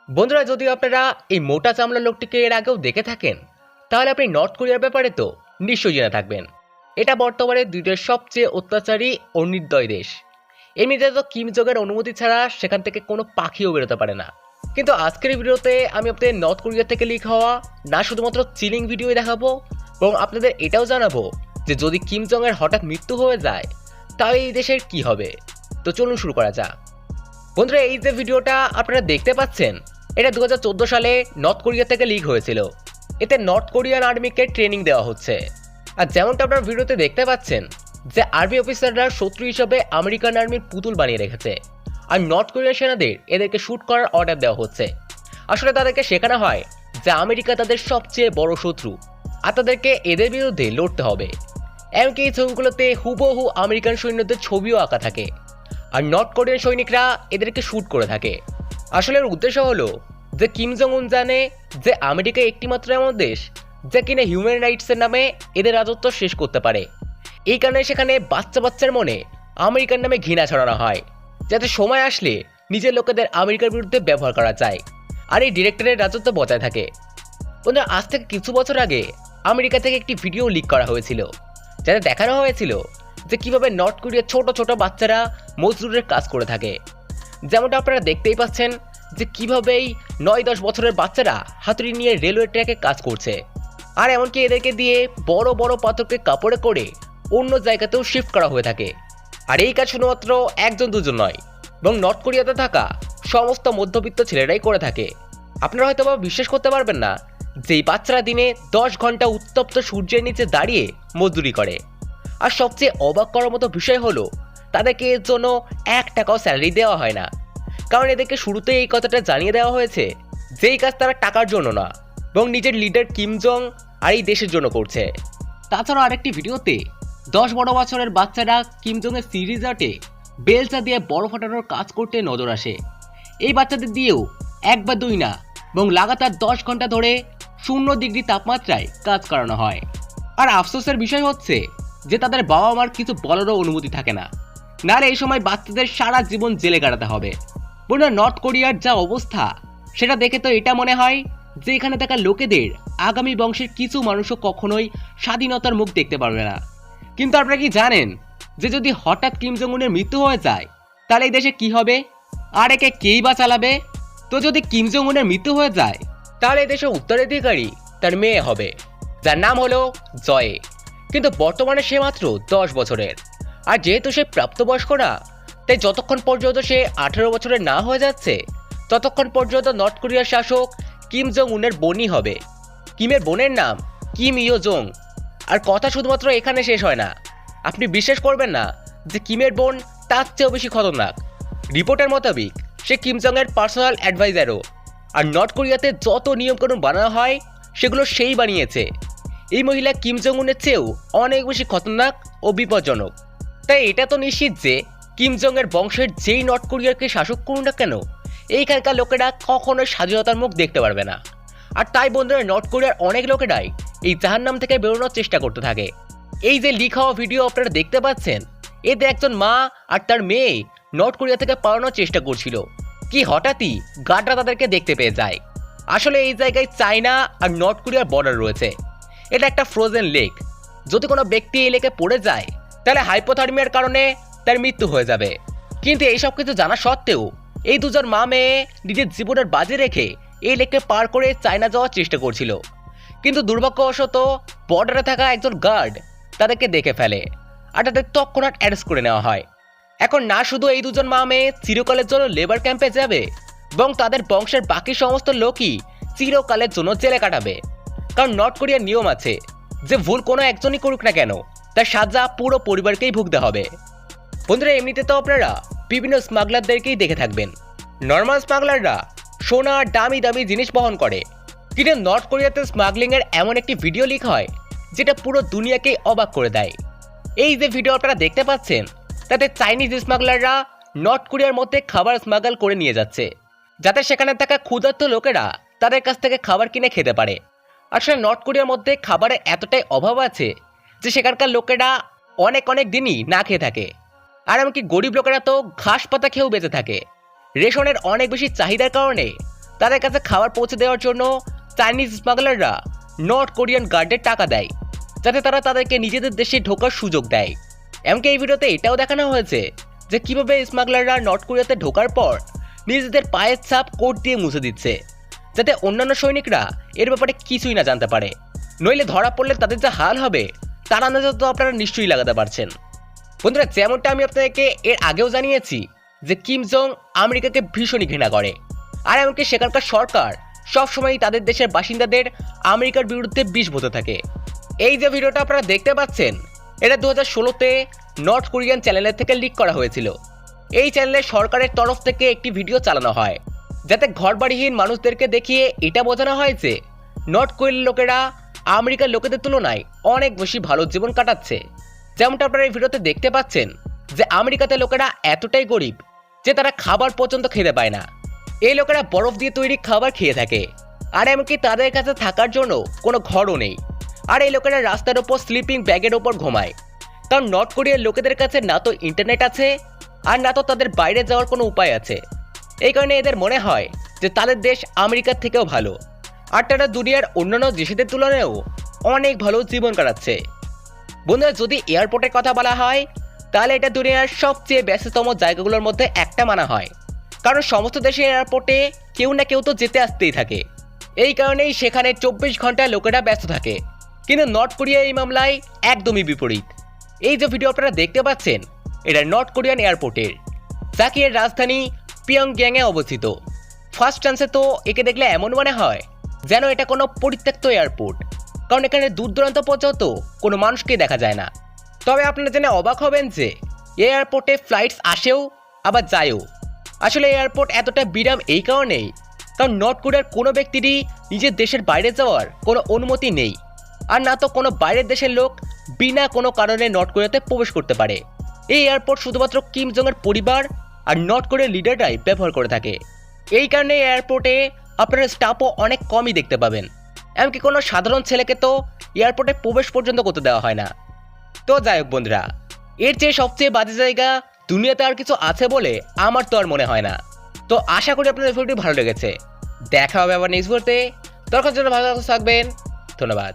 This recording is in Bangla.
বন্ধুরা, যদি আপনারা এই মোটা চামড়ার লোকটিকে এর আগেও দেখে থাকেন, তাহলে আপনি নর্থ কোরিয়ার ব্যাপারে তো নিশ্চয়ই জেনে থাকবেন। এটা বর্তমানে দুইটার সবচেয়ে অত্যাচারী ও নির্দয় দেশ। এমনিতে তো কিম জং এর অনুমতি ছাড়া সেখান থেকে কোনো পাখিও বেরোতে পারে না। কিন্তু আজকের এই ভিডিওতে আমি আপনাদের নর্থ কোরিয়া থেকে লিক হওয়া না শুধুমাত্র চিলিং ভিডিওই দেখাবো, এবং আপনাদের এটাও জানাবো যে যদি কিম জং এর হঠাৎ মৃত্যু হয়ে যায় তাহলে এই দেশের কি হবে। তো চলুন শুরু করা যাক। বন্ধুরা, এই যে ভিডিওটা আপনারা দেখতে পাচ্ছেন, এটা 2014 সালে নর্থ কোরিয়া থেকে লিক হয়েছিল। এতে নর্থ কোরিয়ান আর্মিকে ট্রেনিং দেওয়া হচ্ছে। আর যেমনটা আপনারা ভিডিওতে দেখতে পাচ্ছেন যে আর্মি অফিসাররা শত্রু হিসেবে আমেরিকান আর্মির পুতুল বানিয়ে রেখেছে, আর নর্থ কোরিয়ার সেনাদের এদেরকে শুট করার অর্ডার দেওয়া হচ্ছে। আসলে তাদেরকে শেখানো হয় যে আমেরিকা তাদের সবচেয়ে বড় শত্রু, আর তাদেরকে এদের বিরুদ্ধে লড়তে হবে। এমনকি এই ছবিগুলোতে হুবহু আমেরিকান সৈন্যদের ছবিও আঁকা থাকে, আর নর্থ কোরিয়ান সৈনিকরা এদেরকে শুট করে থাকে। আসলে এর উদ্দেশ্য হলো যে কিম জং উন জানে যে আমেরিকা একটিমাত্র এমন দেশ যা কিনা হিউম্যান রাইটসের নামে এদের রাজত্ব শেষ করতে পারে। এই কারণে সেখানে বাচ্চা বাচ্চার মনে আমেরিকার নামে ঘৃণা ছড়ানো হয়, যাতে সময় আসলে নিজের লোকেদের আমেরিকার বিরুদ্ধে ব্যবহার করা যায় আর এই ডিরেক্টরের রাজত্ব বজায় থাকে। বন্ধুরা, আজ থেকে কিছু বছর আগে আমেরিকা থেকে একটি ভিডিও লিক করা হয়েছিল, যাতে দেখানো হয়েছিল যে কিভাবে নর্থ কোরিয়ার ছোট ছোট বাচ্চারা মজদুরের কাজ করে থাকে। যেমনটা আপনারা দেখতেই পাচ্ছেন যে কিভাবে এই 9-10 বছরের বাচ্চারা হাতুড়ি নিয়ে রেলওয়ে ট্র্যাকে কাজ করছে, আর এমনকি এদেরকে দিয়ে বড় বড় পাথরকে কাপড়ে করে অন্য জায়গাতেও শিফট করা হয়ে থাকে। আর এই কাজ শুধুমাত্র একজন দুজন নয়, এবং নর্থ কোরিয়াতে থাকা সমস্ত মধ্যবিত্ত ছেলেরাই করে থাকে। আপনারা হয়তো বা বিশ্বাস করতে পারবেন না যে এই বাচ্চারা দিনে 10 ঘন্টা উত্তপ্ত সূর্যের নিচে দাঁড়িয়ে মজদুরি করে। আর সবচেয়ে অবাক করার মতো বিষয় হলো তাদেরকে এর জন্য 1 টাকাও স্যালারি দেওয়া হয় না, কারণ এদেরকে শুরুতেই এই কথাটা জানিয়ে দেওয়া হয়েছে যে এই কাজ তারা টাকার জন্য না, এবং নিজের লিডার কিম জং আর এই দেশের জন্য করছে। তাছাড়া আরেকটি ভিডিওতে 10 বড় বছরের বাচ্চারা কিম জং এর সিরিজাটে বেলচা দিয়ে বড় ফাটানোর কাজ করতে নজর আসে। এই বাচ্চাদের দিয়েও 1 বা 2 না, এবং লাগাতার 10 ঘন্টা ধরে 0 ডিগ্রি তাপমাত্রায় কাজ করানো হয়। আর আফসোসের বিষয় হচ্ছে যে তাদের বাবা মার কিছু বলারও অনুমতি থাকে না, নাহলে এই সময় বাচ্চাদের সারা জীবন জেলে কাটাতে হবে। বন্ধুরা, নর্থ কোরিয়ার যা অবস্থা সেটা দেখে তো এটা মনে হয় যে এখানে থাকা লোকেদের আগামী বংশের কিছু মানুষও কখনোই স্বাধীনতার মুখ দেখতে পারবে না। কিন্তু আপনারা কি জানেন যে যদি হঠাৎ কিম জং উনের মৃত্যু হয়ে যায় তাহলে এই দেশে কি হবে, আর একে কেই বা চালাবে? তো যদি কিম জং উনের মৃত্যু হয়ে যায় তাহলে এই দেশের উত্তরাধিকারী তার মেয়ে হবে, যার নাম হলো জয়ে। কিন্তু বর্তমানে সে মাত্র 10 বছরের, আর যেহেতু সে প্রাপ্তবয়স্ক না, তাই যতক্ষণ পর্যন্ত সে 18 বছরের না হয়ে যাচ্ছে ততক্ষণ পর্যন্ত নর্থ কোরিয়ার শাসক কিম জং উনের বোনই হবে। কিমের বোনের নাম কিম ইয়ো জং। আর কথা শুধুমাত্র এখানে শেষ হয় না, আপনি বিশ্বাস করবেন না যে কিমের বোন তার চেয়েও বেশি খতরনাক। রিপোর্টের মোতাবেক সে কিম জং এর পার্সোনাল অ্যাডভাইজারও, আর নর্থ কোরিয়াতে যত নিয়মকানুন বানানো হয় সেগুলো সেই বানিয়েছে। এই মহিলা কিম জং উনের চেয়েও অনেক বেশি খতরনাক ও বিপজ্জনক। তাই এটা তো নিশ্চিত যে কিম জং এর বংশের যেই নর্থ কোরিয়াকে শাসক করুন না কেন, এইখানকার লোকেরা কখনোই স্বাধীনতার মুখ দেখতে পারবে না। আর তাই বন্ধুরা, নর্থ কোরিয়ার অনেক লোকেরাই এই জাহান্নাম থেকে বেরোনোর চেষ্টা করতে থাকে। এই যে লিক হওয়া ভিডিও আপনারা দেখতে পাচ্ছেন, এতে একজন মা আর তার মেয়ে নর্থ কোরিয়া থেকে পালানোর চেষ্টা করছিল, কি হঠাৎই গার্ডরা তাদেরকে দেখতে পেয়ে যায়। আসলে এই জায়গায় চায়না আর নর্থ কোরিয়ার বর্ডার রয়েছে। এটা একটা ফ্রোজেন লেক। যদি কোনো ব্যক্তি এই লেকে পড়ে যায় তাহলে হাইপোথার্মিয়ার কারণে তার মৃত্যু হয়ে যাবে। কিন্তু এইসব কিছু জানা সত্ত্বেও এই দুজন মা মেয়ে নিজের জীবনের বাজি রেখে এই লেককে পার করে চায়না যাওয়ার চেষ্টা করছিল। কিন্তু দুর্ভাগ্যবশত বর্ডারে থাকা একজন গার্ড তাদেরকে দেখে ফেলে, আর তাদের তৎক্ষণাৎ অ্যারেস্ট করে নেওয়া হয়। এখন না শুধু এই দুজন মা মেয়ে চিরকালের জন্য লেবার ক্যাম্পে যাবে, এবং তাদের বংশের বাকি সমস্ত লোকই চিরকালের জন্য জেলে কাটাবে। কারণ নর্থ কোরিয়ার নিয়ম আছে যে ভুল কোনো একজনই করুক না কেন তার সাজা পুরো পরিবারকেই ভুগতে হবে। বন্ধুরা, এমনিতে তো আপনারা বিভিন্ন স্মাগলারদেরকেই দেখে থাকবেন। নর্মাল স্মাগলাররা সোনা আর দামি দামি জিনিস বহন করে, কিন্তু নর্থ কোরিয়াতে স্মাগলিংয়ের এমন একটি ভিডিও লিক হয় যেটা পুরো দুনিয়াকেই অবাক করে দেয়। এই যে ভিডিও আপনারা দেখতে পাচ্ছেন তাতে চাইনিজ স্মাগলাররা নর্থ কোরিয়ার মধ্যে খাবার স্মাগল করে নিয়ে যাচ্ছে, যাতে সেখানে থাকা ক্ষুধার্ত লোকেরা তাদের কাছ থেকে খাবার কিনে খেতে পারে। আসলে নর্থ কোরিয়ার মধ্যে খাবারের এতটাই অভাব আছে যে সেখানকার লোকেরা অনেক অনেক দিনই না খেয়ে থাকে, আর এমনকি গরিব লোকেরা তো ঘাস পাতা খেয়েও বেঁচে থাকে। রেশনের অনেক বেশি চাহিদার কারণে তাদের কাছে খাবার পৌঁছে দেওয়ার জন্য চাইনিজ স্মাগলাররা নর্থ কোরিয়ান গার্ডের টাকা দেয়, যাতে তারা তাদেরকে নিজেদের দেশে ঢোকার সুযোগ দেয়। এমনকি এই ভিডিওতে এটাও দেখানো হয়েছে যে কিভাবে স্মাগলাররা নর্থ কোরিয়াতে ঢোকার পর নিজেদের পায়ের ছাপ কোট দিয়ে মুছে দিচ্ছে, যাতে অন্যান্য সৈনিকরা এর ব্যাপারে কিছুই না জানতে পারে। নইলে ধরা পড়লে তাদের যা হাল হবে তার আন্দাজ তো আপনারা নিশ্চয়ই লাগাতে পারছেন। বন্ধুরা, যেমনটা আমি আপনাদেরকে এর আগেও জানিয়েছি যে কিম জং আমেরিকাকে ভীষণই ঘৃণা করে, আর এমনকি সেখানকার সরকার সবসময় তাদের দেশের বাসিন্দাদের আমেরিকার বিরুদ্ধে বিষ বলতে থাকে। এই যে ভিডিওটা আপনারা দেখতে পাচ্ছেন, এটা 2016-তে নর্থ কোরিয়ান চ্যানেলের থেকে লিক করা হয়েছিল। এই চ্যানেলে সরকারের তরফ থেকে একটি ভিডিও চালানো হয়, যাতে ঘরবাড়িহীন মানুষদেরকে দেখিয়ে এটা বোঝানো হয় যে নর্থ কোরিয়ার লোকেরা আমেরিকার লোকেদের তুলনায় অনেক বেশি ভালো জীবন কাটাচ্ছে। যেমনটা আপনারা এই ভিডিওতে দেখতে পাচ্ছেন যে আমেরিকাতে লোকেরা এতটাই গরিব যে তারা খাবার পর্যন্ত খেতে পায় না। এই লোকেরা বরফ দিয়ে তৈরি খাবার খেয়ে থাকে, আর এমনকি তাদের কাছে থাকার জন্য কোনো ঘরও নেই। আর এই লোকেরা রাস্তার ওপর স্লিপিং ব্যাগের ওপর ঘুমায়, কারণ নর্থ কোরিয়ার লোকেদের কাছে না তো ইন্টারনেট আছে আর না তো তাদের বাইরে যাওয়ার কোনো উপায় আছে। এই কারণে এদের মনে হয় যে তাদের দেশ আমেরিকার থেকেও ভালো, আর তারা দুনিয়ার অন্যান্য দেশেদের তুলনায়ও অনেক ভালো জীবন কাটাচ্ছে। বন্ধুরা, যদি এয়ারপোর্টের কথা বলা হয় তাহলে এটা দুনিয়ার সবচেয়ে ব্যস্ততম জায়গাগুলোর মধ্যে একটা মানা হয়, কারণ সমস্ত দেশের এয়ারপোর্টে কেউ না কেউ তো যেতে আসতেই থাকে। এই কারণেই সেখানে 24 ঘন্টা লোকেরা ব্যস্ত থাকে। কিন্তু নর্থ কোরিয়া এই মামলায় একদমই বিপরীত। এই যে ভিডিও আপনারা দেখতে পাচ্ছেন, এটা নর্থ কোরিয়ান এয়ারপোর্টের, যা কি এর রাজধানী পিয়ংইয়ংয়ে অবস্থিত। ফার্স্ট চান্সে তো একে দেখলে এমন মনে হয় যেন এটা কোনো পরিত্যক্ত এয়ারপোর্ট, কারণ এখানে দূর দূরান্ত পর্যন্ত কোনো মানুষকে দেখা যায় না। তবে আপনারা জেনে অবাক হবেন যে এয়ারপোর্টে ফ্লাইটস আসেও আবার যায়ও। আসলে এয়ারপোর্ট এতটা বিরাম এই কারণেই, কারণ নর্থ কোরিয়ার কোনো ব্যক্তিরই নিজের দেশের বাইরে যাওয়ার কোনো অনুমতি নেই, আর না তো কোনো বাইরের দেশের লোক বিনা কোনো কারণে নর্থ কোরিয়াতে প্রবেশ করতে পারে। এই এয়ারপোর্ট শুধুমাত্র কিম জং এর পরিবার আর নর্থ কোরিয়ার লিডাররাই ব্যবহার করে থাকে। এই কারণে এয়ারপোর্টে আপনারা স্টাফও অনেক কমই দেখতে পাবেন। এমনকি কোনো সাধারণ ছেলেকে তো এয়ারপোর্টে প্রবেশ পর্যন্ত করতে দেওয়া হয় না। তো যাই হোক বন্ধুরা, এর চেয়ে সবচেয়ে বাজে জায়গা দুনিয়াতে আর কিছু আছে বলে আমার তো আর মনে হয় না। তো আশা করি আপনাদের ভিডিওটি ভালো লেগেছে। দেখা হবে আবার নেক্সট ভিডিওতে। তখন জন্য ভালো থাকবেন। ধন্যবাদ।